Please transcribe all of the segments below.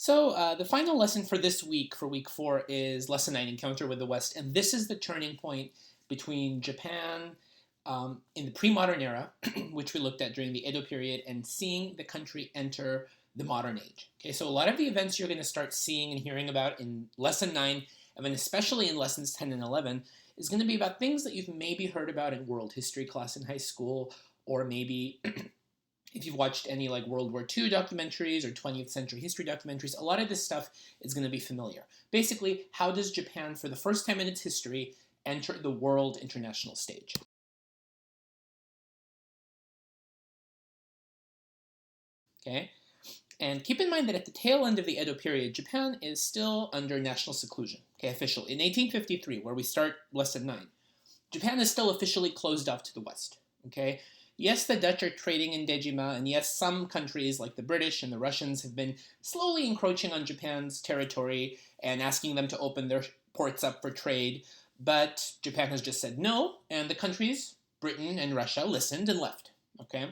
The final lesson for this week, for week 4, is Lesson 9, Encounter with the West. And this is the turning point between Japan in the pre-modern era, which we looked at during the Edo period, and seeing the country enter the modern age. Okay, so a lot of the events you're going to start seeing and hearing about in Lesson 9, and then especially in Lessons 10 and 11, is going to be about things that you've maybe heard about in world history class in high school, or maybe if you've watched any like World War II documentaries or 20th century history documentaries, a lot of this stuff is going to be familiar. Basically, how does Japan, for the first time in its history, enter the world international stage? Okay? And keep in mind that at the tail end of the Edo period, Japan is still under national seclusion, okay, officially. In 1853, where we start Lesson 9, Japan is still officially closed off to the West, okay? Yes, the Dutch are trading in Dejima, and yes, some countries like the British and the Russians have been slowly encroaching on Japan's territory and asking them to open their ports up for trade, but Japan has just said no, and the countries, Britain and Russia, listened and left, okay?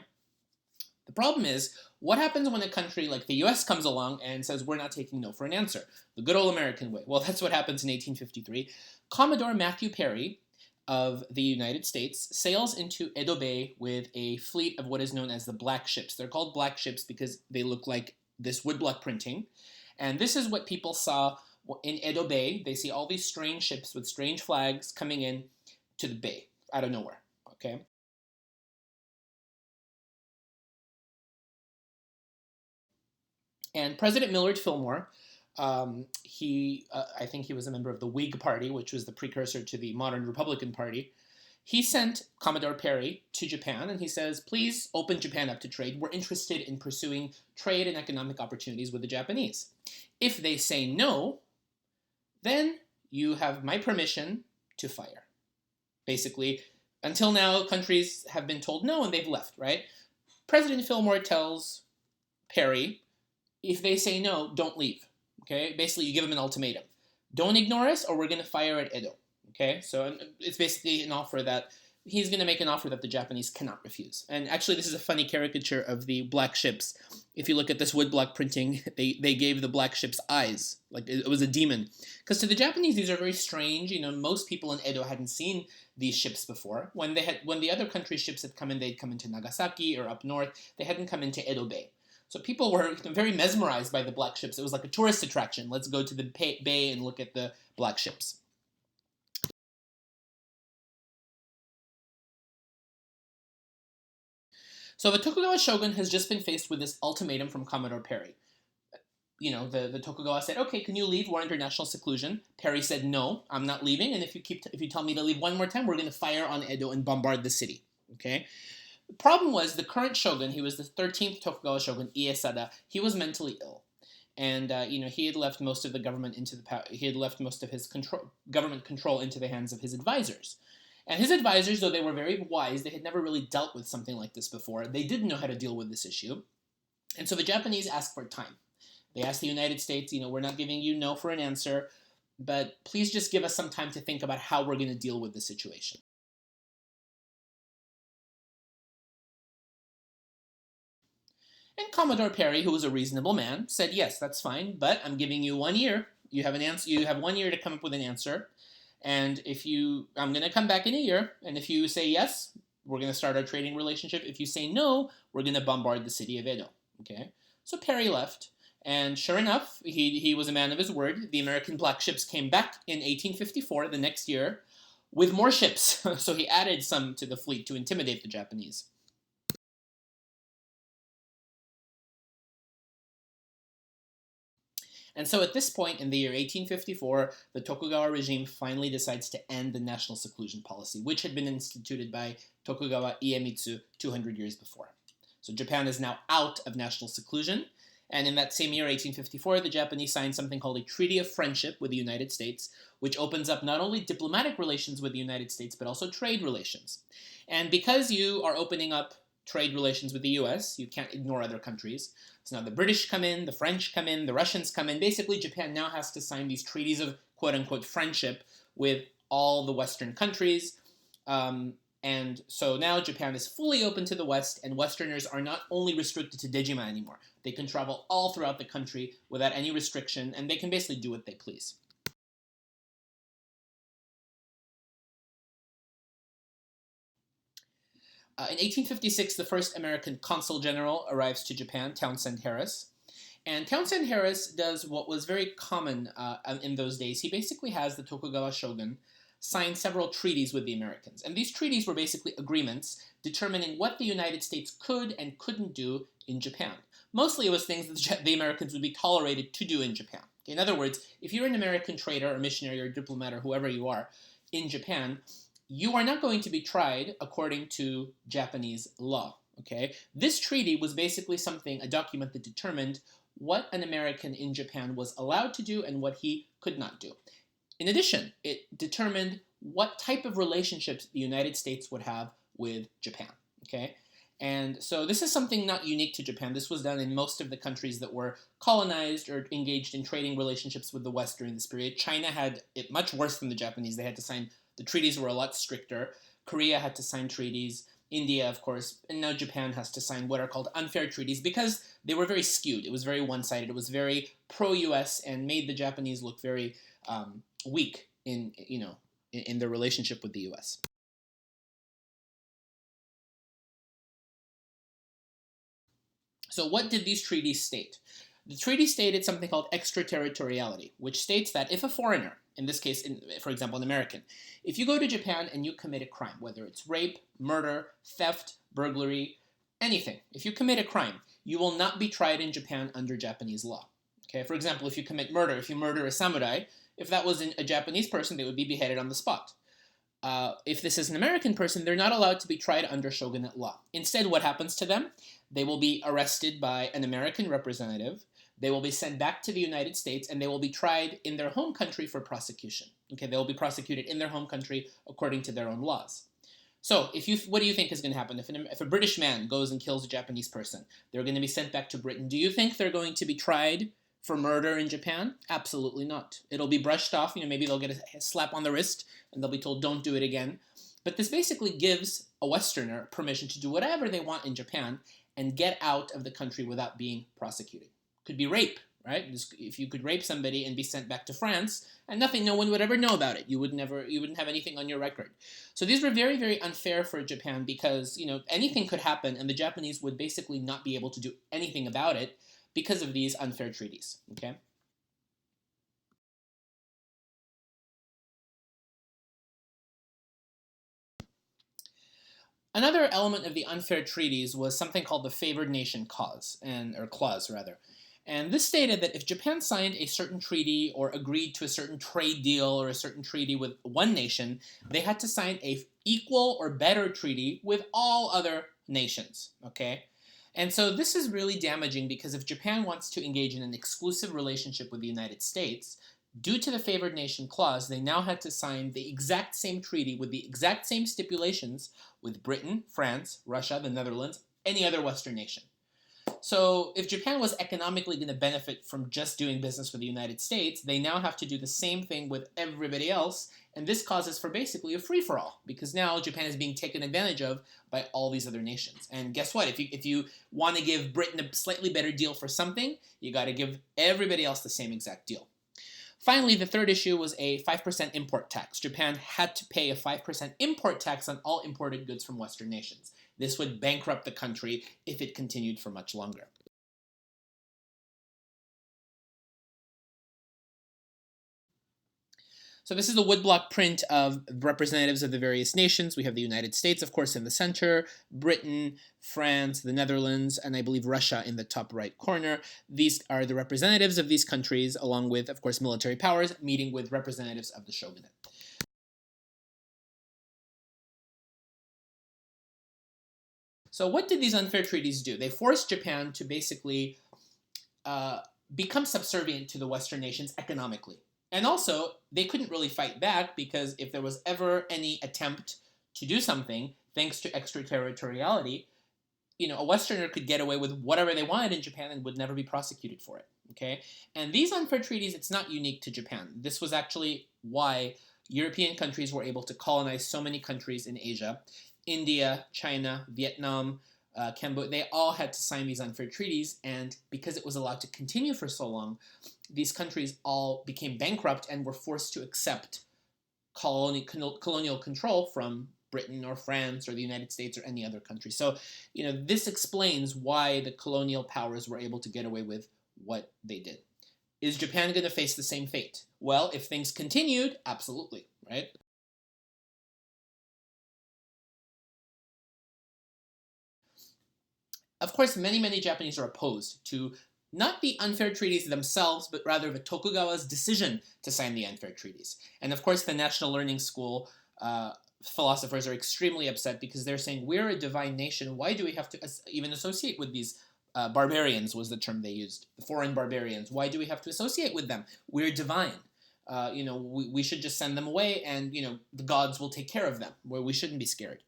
The problem is, what happens when a country like the US comes along and says, we're not taking no for an answer? The good old American way. Well, that's what happens in 1853. Commodore Matthew Perry of the United States sails into Edo Bay with a fleet of what is known as the black ships. They're called black ships because they look like this woodblock printing. And this is what people saw in Edo Bay. They see all these strange ships with strange flags coming in to the bay out of nowhere. Okay. And President Millard Fillmore, I think he was a member of the Whig Party, which was the precursor to the modern Republican Party. He sent Commodore Perry to Japan, and he says, please open Japan up to trade. We're interested in pursuing trade and economic opportunities with the Japanese. If they say no, then you have my permission to fire. Basically, until now, countries have been told no, and they've left, right? President Fillmore tells Perry, if they say no, don't leave. Okay, basically you give them an ultimatum: don't ignore us, or we're going to fire at Edo. Okay, so it's basically an offer that he's going to make an offer that the Japanese cannot refuse. And actually, this is a funny caricature of the black ships. If you look at this woodblock printing, they gave the black ships eyes, like it was a demon. Because to the Japanese, these are very strange. You know, most people in Edo hadn't seen these ships before. When the other countries' ships had come in, they'd come into Nagasaki or up north. They hadn't come into Edo Bay. So people were very mesmerized by the black ships. It was like a tourist attraction. Let's go to the bay and look at the black ships. So the Tokugawa shogun has just been faced with this ultimatum from Commodore Perry. You know, the Tokugawa said, okay, can you leave? We're under national seclusion. Perry said, no, I'm not leaving. And if you tell me to leave one more time, we're going to fire on Edo and bombard the city. Okay? The problem was the current shogun, he was the 13th Tokugawa shogun, Iesada, he was mentally ill. And, he had left most of the government he had left most of his government control into the hands of his advisors. And his advisors, though they were very wise, they had never really dealt with something like this before. They didn't know how to deal with this issue. And so the Japanese asked for time. They asked the United States, we're not giving you no for an answer, but please just give us some time to think about how we're going to deal with the situation. And Commodore Perry, who was a reasonable man, said, yes, that's fine, but I'm giving you 1 year. You have an answer. You have 1 year to come up with an answer. And I'm going to come back in a year. And if you say yes, we're going to start our trading relationship. If you say no, we're going to bombard the city of Edo. Okay. So Perry left. And sure enough, he was a man of his word. The American black ships came back in 1854, the next year, with more ships. So he added some to the fleet to intimidate the Japanese. And so at this point in the year 1854, the Tokugawa regime finally decides to end the national seclusion policy, which had been instituted by Tokugawa Iemitsu 200 years before. So Japan is now out of national seclusion. And in that same year, 1854, the Japanese signed something called a Treaty of Friendship with the United States, which opens up not only diplomatic relations with the United States, but also trade relations. And because you are opening up trade relations with the US, you can't ignore other countries. So now the British come in, the French come in, the Russians come in. Basically, Japan now has to sign these treaties of quote-unquote friendship with all the Western countries. And so now Japan is fully open to the West, and Westerners are not only restricted to Dejima anymore. They can travel all throughout the country without any restriction, and they can basically do what they please. In 1856, the first American consul general arrives to Japan, Townsend Harris. And Townsend Harris does what was very common in those days. He basically has the Tokugawa shogun sign several treaties with the Americans. And these treaties were basically agreements determining what the United States could and couldn't do in Japan. Mostly it was things that the Americans would be tolerated to do in Japan. In other words, if you're an American trader or missionary or diplomat or whoever you are in Japan, you are not going to be tried according to Japanese law. Okay? This treaty was basically something, a document that determined what an American in Japan was allowed to do and what he could not do. In addition, it determined what type of relationships the United States would have with Japan. Okay? And so this is something not unique to Japan. This was done in most of the countries that were colonized or engaged in trading relationships with the West during this period. China had it much worse than the Japanese. They had to sign, the treaties were a lot stricter. Korea had to sign treaties. India, of course, and now Japan has to sign what are called unfair treaties because they were very skewed. It was very one-sided. It was very pro-U.S. and made the Japanese look very weak in their relationship with the U.S. So what did these treaties state? The treaty stated something called extraterritoriality, which states that if a foreigner, in this case, for example, an American, if you go to Japan and you commit a crime, whether it's rape, murder, theft, burglary, anything, if you commit a crime, you will not be tried in Japan under Japanese law. Okay, for example, if you commit murder, if you murder a samurai, if that was a Japanese person, they would be beheaded on the spot. If this is an American person, they're not allowed to be tried under shogunate law. Instead, what happens to them? They will be arrested by an American representative. They will be sent back to the United States, and they will be tried in their home country for prosecution. Okay, they will be prosecuted in their home country according to their own laws. So, what do you think is going to happen if a British man goes and kills a Japanese person? They're going to be sent back to Britain. Do you think they're going to be tried for murder in Japan? Absolutely not. It'll be brushed off. Maybe they'll get a slap on the wrist, and they'll be told, "Don't do it again." But this basically gives a Westerner permission to do whatever they want in Japan and get out of the country without being prosecuted. Could be rape, right? If you could rape somebody and be sent back to France, and no one would ever know about it. You wouldn't have anything on your record. So these were very, very unfair for Japan because anything could happen, and the Japanese would basically not be able to do anything about it because of these unfair treaties. Okay. Another element of the unfair treaties was something called the favored nation clause, or clause rather. And this stated that if Japan signed a certain treaty or agreed to a certain trade deal or a certain treaty with one nation, they had to sign a equal or better treaty with all other nations. Okay? And so this is really damaging because if Japan wants to engage in an exclusive relationship with the United States, due to the favored nation clause, they now had to sign the exact same treaty with the exact same stipulations with Britain, France, Russia, the Netherlands, any other Western nation. So if Japan was economically going to benefit from just doing business with the United States, they now have to do the same thing with everybody else, and this causes for basically a free-for-all, because now Japan is being taken advantage of by all these other nations. And guess what? If you want to give Britain a slightly better deal for something, you got to give everybody else the same exact deal. Finally, the third issue was a 5% import tax. Japan had to pay a 5% import tax on all imported goods from Western nations. This would bankrupt the country if it continued for much longer. So this is the woodblock print of representatives of the various nations. We have the United States, of course, in the center, Britain, France, the Netherlands, and I believe Russia in the top right corner. These are the representatives of these countries, along with, of course, military powers, meeting with representatives of the shogunate. So what did these unfair treaties do? They forced Japan to basically become subservient to the Western nations economically. And also, they couldn't really fight back because if there was ever any attempt to do something, thanks to extraterritoriality, a Westerner could get away with whatever they wanted in Japan and would never be prosecuted for it. Okay? And these unfair treaties, it's not unique to Japan. This was actually why European countries were able to colonize so many countries in Asia. India, China, Vietnam, Cambodia, they all had to sign these unfair treaties, and because it was allowed to continue for so long, these countries all became bankrupt and were forced to accept colonial control from Britain or France or the United States or any other country. So, this explains why the colonial powers were able to get away with what they did. Is Japan going to face the same fate? Well, if things continued, absolutely, right? Of course, many, many Japanese are opposed to not the unfair treaties themselves, but rather the Tokugawa's decision to sign the unfair treaties. And of course, the National Learning School philosophers are extremely upset because they're saying, we're a divine nation. Why do we have to even associate with these barbarians, was the term they used, the foreign barbarians? Why do we have to associate with them? We're divine. We should just send them away and, the gods will take care of them, where we shouldn't be scared.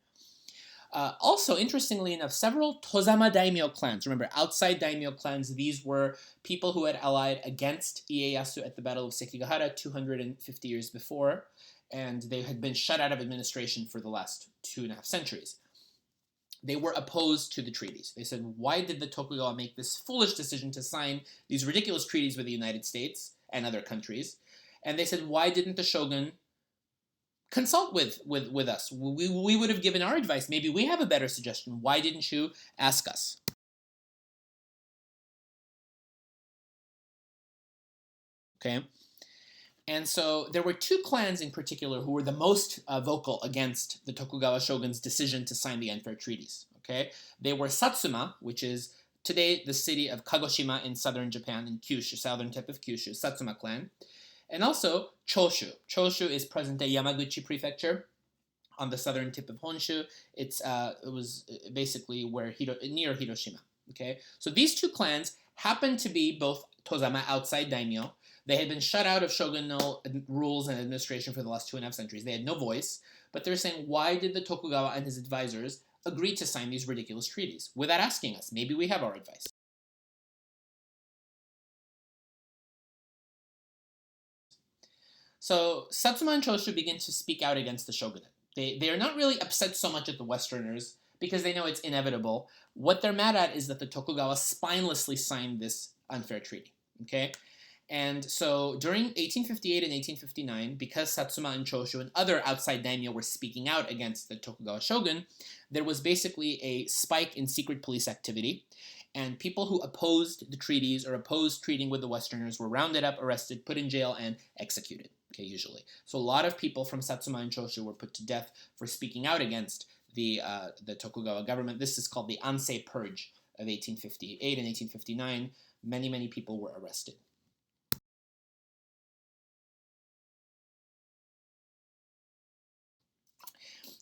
Also, interestingly enough, several Tozama daimyo clans, remember, outside daimyo clans, these were people who had allied against Ieyasu at the Battle of Sekigahara 250 years before, and they had been shut out of administration for the last 2.5 centuries. They were opposed to the treaties. They said, why did the Tokugawa make this foolish decision to sign these ridiculous treaties with the United States and other countries? And they said, why didn't the shogun consult with us? We would have given our advice. Maybe we have a better suggestion. Why didn't you ask us? Okay. And so there were two clans in particular who were the most vocal against the Tokugawa shogun's decision to sign the unfair treaties. Okay. They were Satsuma, which is today the city of Kagoshima in southern Japan, in Kyushu, southern tip of Kyushu, Satsuma clan. And also Choshu. Choshu is present-day Yamaguchi Prefecture on the southern tip of Honshu. It was basically near Hiroshima. Okay, so these two clans happen to be both Tozama, outside daimyo. They had been shut out of shogunal rules and administration for the last 2.5 centuries. They had no voice, but they're saying, why did the Tokugawa and his advisors agree to sign these ridiculous treaties without asking us? Maybe we have our advice. So Satsuma and Choshu begin to speak out against the shogunate. They are not really upset so much at the Westerners because they know it's inevitable. What they're mad at is that the Tokugawa spinelessly signed this unfair treaty. Okay? And so during 1858 and 1859, because Satsuma and Choshu and other outside daimyo were speaking out against the Tokugawa shogun, there was basically a spike in secret police activity. And people who opposed the treaties or opposed treating with the Westerners were rounded up, arrested, put in jail, and executed, okay, usually. So a lot of people from Satsuma and Choshu were put to death for speaking out against the Tokugawa government. This is called the Ansei Purge of 1858 and 1859. Many, many people were arrested.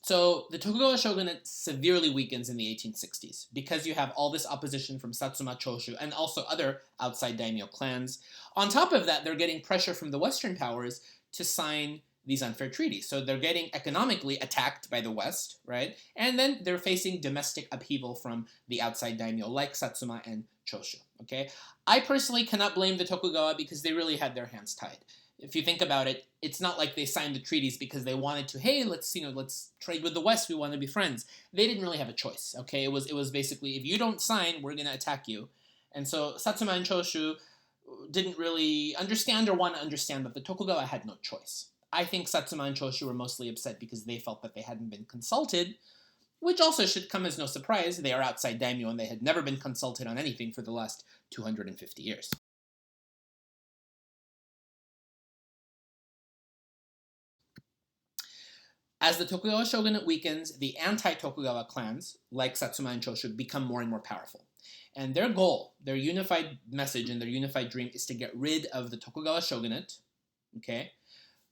So the Tokugawa shogunate severely weakens in the 1860s because you have all this opposition from Satsuma, Choshu, and also other outside daimyo clans. On top of that, they're getting pressure from the Western powers to sign these unfair treaties. So they're getting economically attacked by the West, right? And then they're facing domestic upheaval from the outside daimyo like Satsuma and Choshu, okay? I personally cannot blame the Tokugawa because they really had their hands tied. If you think about it, it's not like they signed the treaties because they wanted to, hey, let's trade with the West, we want to be friends. They didn't really have a choice, okay? It was basically, if you don't sign, we're going to attack you. And so Satsuma and Choshu didn't really understand or want to understand, but the Tokugawa had no choice. I think Satsuma and Choshu were mostly upset because they felt that they hadn't been consulted, which also should come as no surprise. They are outside daimyo and they had never been consulted on anything for the last 250 years. As the Tokugawa shogunate weakens, the anti-Tokugawa clans, like Satsuma and Choshu, become more and more powerful. And their goal, their unified message and their unified dream is to get rid of the Tokugawa shogunate, okay?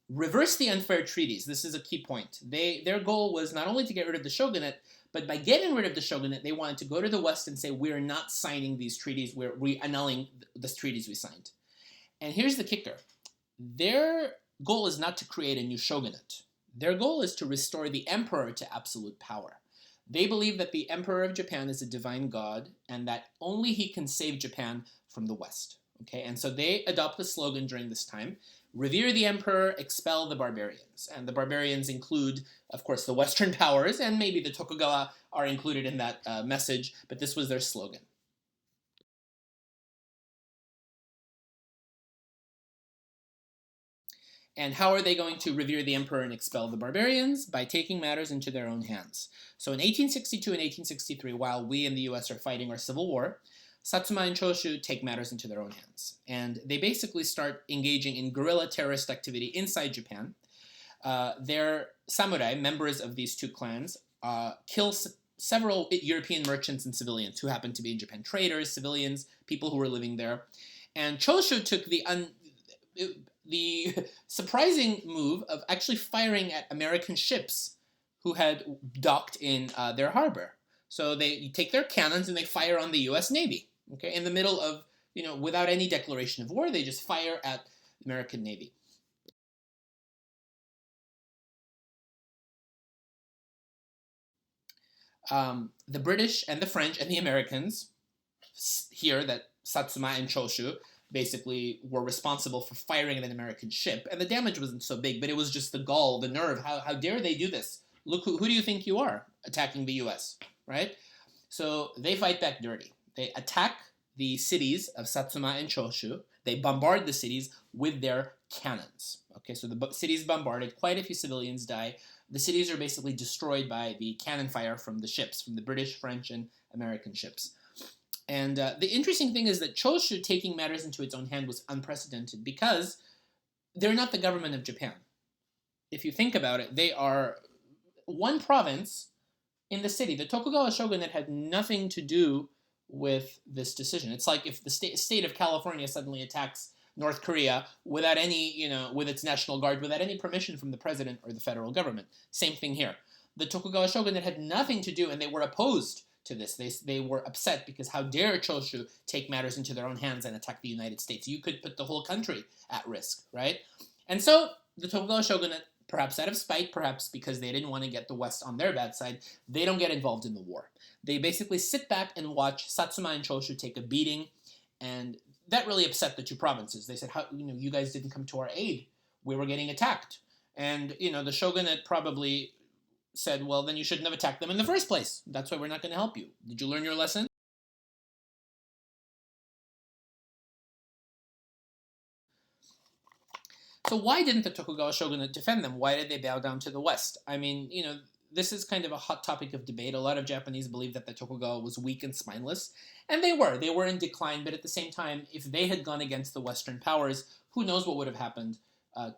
Reverse the unfair treaties. This is a key point. Their goal was not only to get rid of the shogunate, but by getting rid of the shogunate, they wanted to go to the West and say, we're not signing these treaties, we're annulling the treaties we signed. And here's the kicker. Their goal is not to create a new shogunate. Their goal is to restore the emperor to absolute power. They believe that the emperor of Japan is a divine god and that only he can save Japan from the West. Okay, and so they adopt the slogan during this time: revere the emperor, expel the barbarians. And the barbarians include, of course, the Western powers, and maybe the Tokugawa are included in that message, but this was their slogan. And how are they going to revere the emperor and expel the barbarians? By taking matters into their own hands. So in 1862 and 1863, while we in the US are fighting our civil war, Satsuma and Choshu take matters into their own hands. And they basically start engaging in guerrilla terrorist activity inside Japan. Their samurai, members of these two clans, kill several European merchants and civilians who happened to be in Japan: traders, civilians, people who were living there. And Choshu took the surprising move of actually firing at American ships who had docked in their harbor. So they take their cannons and they fire on the U.S. Navy. Okay, in the middle of, without any declaration of war, they just fire at the American Navy. The British and the French and the Americans hear that Satsuma and Choshu basically were responsible for firing at an American ship, and the damage wasn't so big, but it was just the gall, the nerve. How dare they do this? Look, who do you think you are attacking the U.S., right? So they fight back dirty. They attack the cities of Satsuma and Choshu. They bombard the cities with their cannons. Okay, so the cities bombarded, quite a few civilians die. The cities are basically destroyed by the cannon fire from the ships, from the British, French, and American ships. And the interesting thing is that Choshu taking matters into its own hand was unprecedented because they're not the government of Japan. If you think about it, they are one province in the city. The Tokugawa shogunate had nothing to do with this decision. It's like if the state of California suddenly attacks North Korea without any, with its National Guard, without any permission from the president or the federal government. Same thing here. The Tokugawa shogunate had nothing to do, and they were opposed to this. They were upset because how dare Choshu take matters into their own hands and attack the United States? You could put the whole country at risk, right? And so the Tokugawa shogunate, perhaps out of spite, perhaps because they didn't want to get the West on their bad side, they don't get involved in the war. They basically sit back and watch Satsuma and Choshu take a beating, and that really upset the two provinces. They said, "How you guys didn't come to our aid? We were getting attacked." And the shogunate probably said, "Well, then you shouldn't have attacked them in the first place. That's why we're not going to help you. Did you learn your lesson?" So why didn't the Tokugawa shogunate defend them? Why did they bow down to the West? I mean, this is kind of a hot topic of debate. A lot of Japanese believe that the Tokugawa was weak and spineless, and they were. They were in decline, but at the same time, if they had gone against the Western powers, who knows what would have happened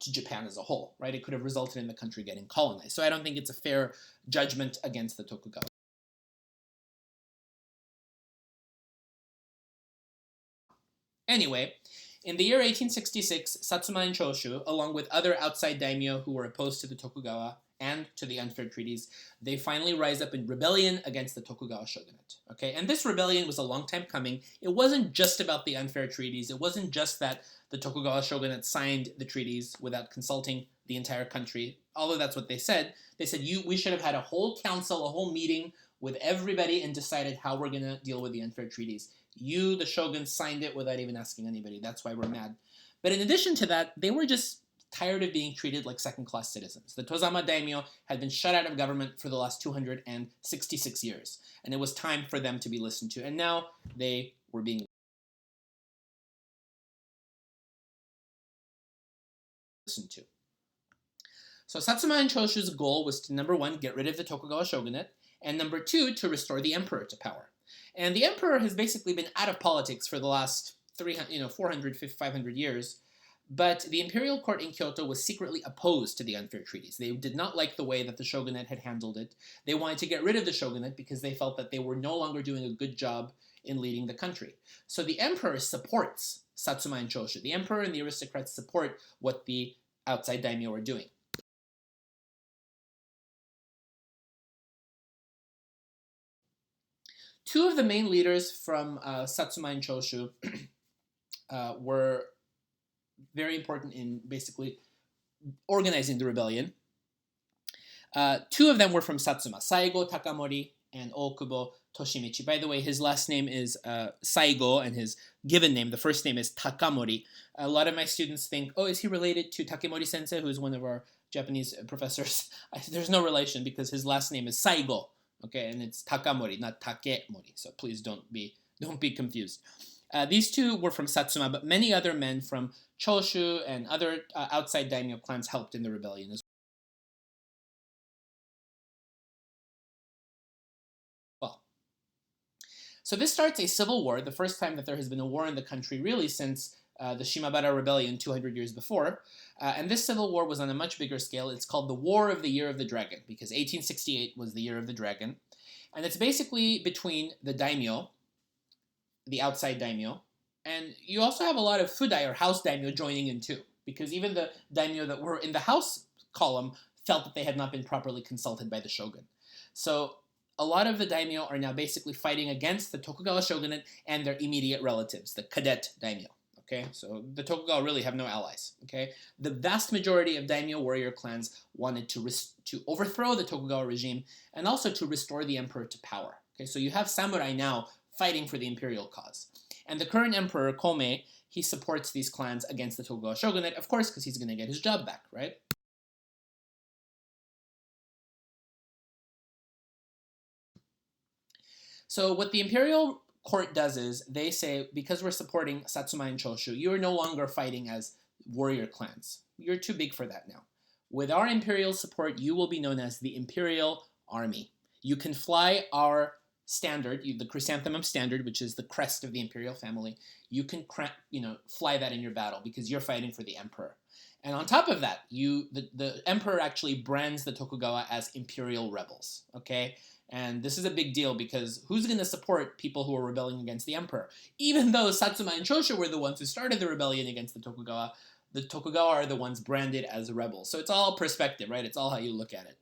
to Japan as a whole, right? It could have resulted in the country getting colonized. So I don't think it's a fair judgment against the Tokugawa. Anyway, in the year 1866, Satsuma and Choshu, along with other outside daimyo who were opposed to the Tokugawa and to the unfair treaties, they finally rise up in rebellion against the Tokugawa shogunate. Okay, and this rebellion was a long time coming. It wasn't just about the unfair treaties. It wasn't just that the Tokugawa shogunate signed the treaties without consulting the entire country. Although that's what they said. They said we should have had a whole council, a whole meeting with everybody and decided how we're going to deal with the unfair treaties. You, the shogun, signed it without even asking anybody. That's why we're mad. But in addition to that, they were just tired of being treated like second-class citizens. The Tozama daimyo had been shut out of government for the last 266 years, and it was time for them to be listened to. And now they were being listened to. So Satsuma and Choshu's goal was to, number one, get rid of the Tokugawa shogunate, and number two, to restore the emperor to power. And the emperor has basically been out of politics for the last 400, 500 years. But the imperial court in Kyoto was secretly opposed to the unfair treaties. They did not like the way that the shogunate had handled it. They wanted to get rid of the shogunate because they felt that they were no longer doing a good job in leading the country. So the emperor supports Satsuma and Choshu. The emperor and the aristocrats support what the outside daimyo are doing. Two of the main leaders from Satsuma and Choshu were very important in basically organizing the rebellion. Two of them were from Satsuma, Saigo Takamori and Okubo Toshimichi. By the way, his last name is Saigo, and his given name, the first name, is Takamori. A lot of my students think, oh, is he related to Takemori Sensei, who's one of our Japanese professors? There's no relation because his last name is Saigo, okay, and it's Takamori, not Takemori. So please don't be confused. These two were from Satsuma, but many other men from Choshu and other outside daimyo clans helped in the rebellion as well. So this starts a civil war, the first time that there has been a war in the country really since the Shimabara Rebellion 200 years before. And this civil war was on a much bigger scale. It's called the War of the Year of the Dragon, because 1868 was the Year of the Dragon. And it's basically between the daimyo, the outside daimyo, and you also have a lot of fudai or house daimyo joining in too, because even the daimyo that were in the house column felt that they had not been properly consulted by the shogun. So a lot of the daimyo are now basically fighting against the Tokugawa shogunate and their immediate relatives, the cadet daimyo. Okay, so the Tokugawa really have no allies. Okay, the vast majority of daimyo warrior clans wanted to overthrow the Tokugawa regime and also to restore the emperor to power. Okay, so you have samurai now fighting for the imperial cause. And the current emperor, Komei, he supports these clans against the Tokugawa shogunate, of course, because he's going to get his job back, right? So what the imperial court does is they say, because we're supporting Satsuma and Choshu, you're no longer fighting as warrior clans. You're too big for that now. With our imperial support, you will be known as the Imperial Army. You can fly our standard, the chrysanthemum standard, which is the crest of the imperial family. You can fly that in your battle because you're fighting for the emperor. And on top of that, the emperor actually brands the Tokugawa as imperial rebels, okay? And this is a big deal because who's going to support people who are rebelling against the emperor? Even though Satsuma and Choshu were the ones who started the rebellion against the Tokugawa are the ones branded as rebels. So it's all perspective, right? It's all how you look at it.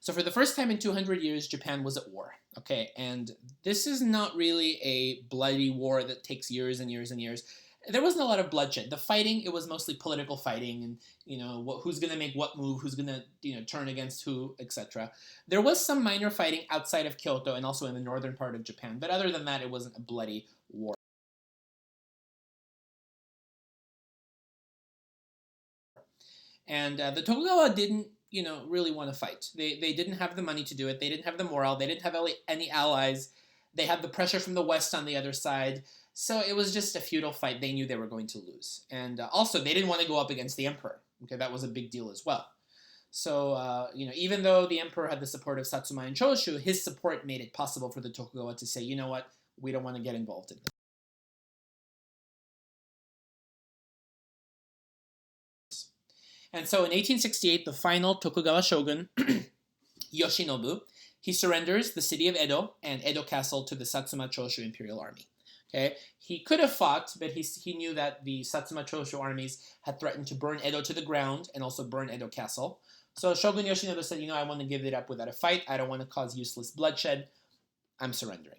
So for the first time in 200 years, Japan was at war, okay? And this is not really a bloody war that takes years and years and years. There wasn't a lot of bloodshed. The fighting, it was mostly political fighting and, who's going to make what move, who's going to, turn against who, etc. There was some minor fighting outside of Kyoto and also in the northern part of Japan. But other than that, it wasn't a bloody war. And the Tokugawa didn't really want to fight. They didn't have the money to do it. They didn't have the morale. They didn't have any allies. They had the pressure from the West on the other side. So it was just a futile fight. They knew they were going to lose. And also, they didn't want to go up against the emperor. Okay, that was a big deal as well. So, even though the emperor had the support of Satsuma and Choshu, his support made it possible for the Tokugawa to say, you know what, we don't want to get involved in this. And so in 1868, the final Tokugawa shogun, Yoshinobu, he surrenders the city of Edo and Edo Castle to the Satsuma Choshu Imperial Army. Okay, he could have fought, but he knew that the Satsuma Choshu armies had threatened to burn Edo to the ground and also burn Edo Castle. So Shogun Yoshinobu said, I want to give it up without a fight. I don't want to cause useless bloodshed. I'm surrendering.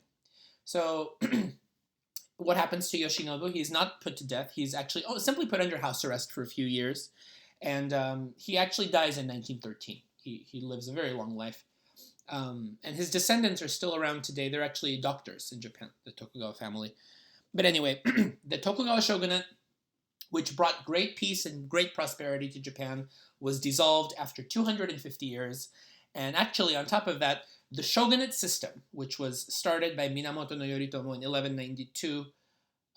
So what happens to Yoshinobu? He's not put to death. He's actually simply put under house arrest for a few years. And he actually dies in 1913. He lives a very long life. And his descendants are still around today. They're actually doctors in Japan, the Tokugawa family. But anyway, the Tokugawa shogunate, which brought great peace and great prosperity to Japan, was dissolved after 250 years. And actually, on top of that, the shogunate system, which was started by Minamoto no Yoritomo in 1192,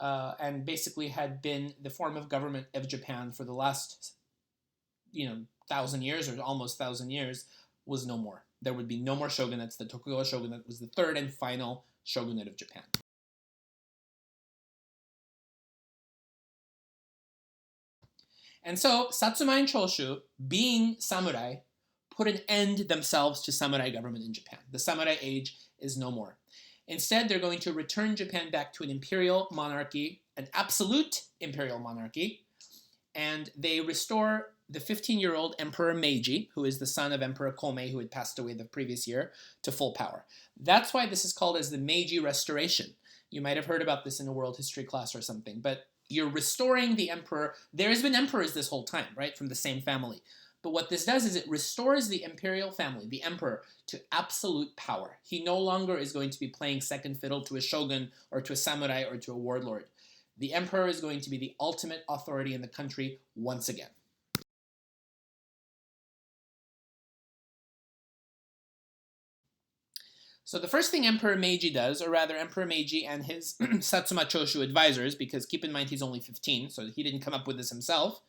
and basically had been the form of government of Japan for the last 1,000 years or almost 1,000 years, was no more. There would be no more shogunates. The Tokugawa shogunate was the third and final shogunate of Japan. And so Satsuma and Choshu, being samurai, put an end themselves to samurai government in Japan. The samurai age is no more. Instead, they're going to return Japan back to an imperial monarchy, an absolute imperial monarchy, and they restore the 15-year-old Emperor Meiji, who is the son of Emperor Komei, who had passed away the previous year, to full power. That's why this is called as the Meiji Restoration. You might have heard about this in a world history class or something, but you're restoring the emperor. There has been emperors this whole time, right, from the same family. But what this does is it restores the imperial family, the emperor, to absolute power. He no longer is going to be playing second fiddle to a shogun or to a samurai or to a warlord. The emperor is going to be the ultimate authority in the country once again. So the first thing Emperor Meiji does, or rather Emperor Meiji and his Satsuma Choshu advisors, because keep in mind he's only 15, so he didn't come up with this himself,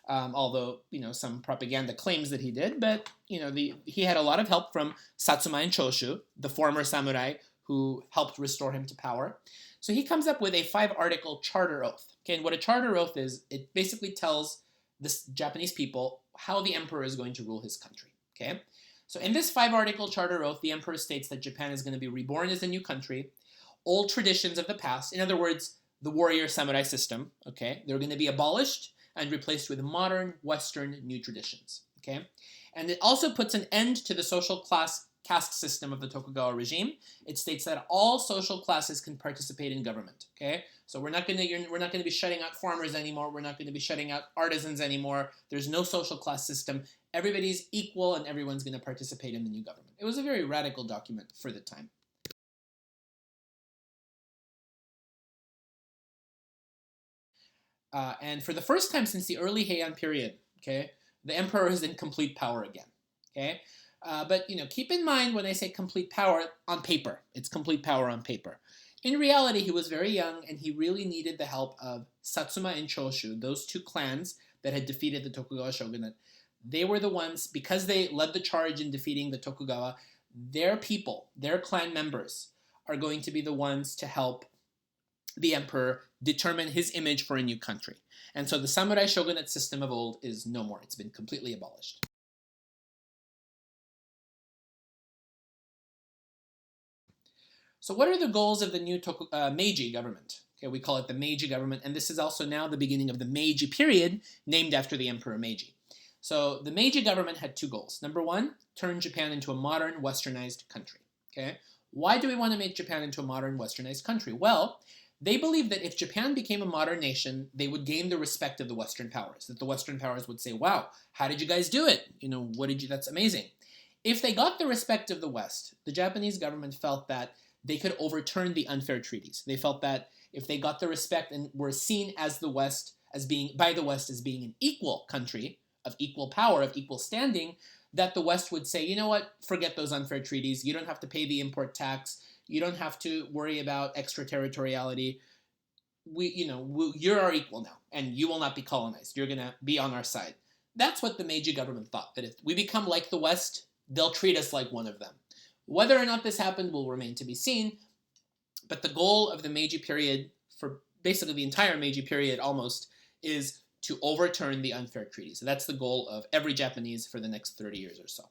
although some propaganda claims that he did, but he had a lot of help from Satsuma and Choshu, the former samurai who helped restore him to power. So he comes up with a 5-article charter oath. Okay, and what a charter oath is, it basically tells the Japanese people how the emperor is going to rule his country. Okay. So in this 5-article charter oath, the emperor states that Japan is going to be reborn as a new country. Old traditions of the past, in other words, the warrior samurai system, okay, they're going to be abolished and replaced with modern Western new traditions, okay? And it also puts an end to the social class caste system of the Tokugawa regime. It states that all social classes can participate in government, okay? So we're not going to be shutting out farmers anymore. We're not going to be shutting out artisans anymore. There's no social class system. Everybody's equal and everyone's going to participate in the new government. It was a very radical document for the time. And for the first time since the early Heian period, okay, the emperor is in complete power again, okay? But keep in mind when I say complete power on paper, it's complete power on paper. In reality, he was very young and he really needed the help of Satsuma and Choshu, those two clans that had defeated the Tokugawa shogunate. They were the ones, because they led the charge in defeating the Tokugawa, their people, their clan members, are going to be the ones to help the emperor determine his image for a new country. And so the samurai shogunate system of old is no more. It's been completely abolished. So what are the goals of the new Meiji government? Okay, we call it the Meiji government, and this is also now the beginning of the Meiji period, named after the Emperor Meiji. So the Meiji government had 2 goals. Number 1, turn Japan into a modern westernized country. Okay, why do we want to make Japan into a modern westernized country? Well, they believed that if Japan became a modern nation, they would gain the respect of the Western powers. That the Western powers would say, "Wow, how did you guys do it? That's amazing." If they got the respect of the West, the Japanese government felt that they could overturn the unfair treaties. They felt that if they got the respect and were seen as the West, by the West as being an equal country, of equal power, of equal standing, that the West would say, you know what, forget those unfair treaties. You don't have to pay the import tax. You don't have to worry about extraterritoriality. You're our equal now, and you will not be colonized. You're going to be on our side. That's what the Meiji government thought, that if we become like the West, they'll treat us like one of them. Whether or not this happened will remain to be seen, but the goal of the Meiji period, for basically the entire Meiji period almost, is to overturn the unfair treaties. So that's the goal of every Japanese for the next 30 years or so.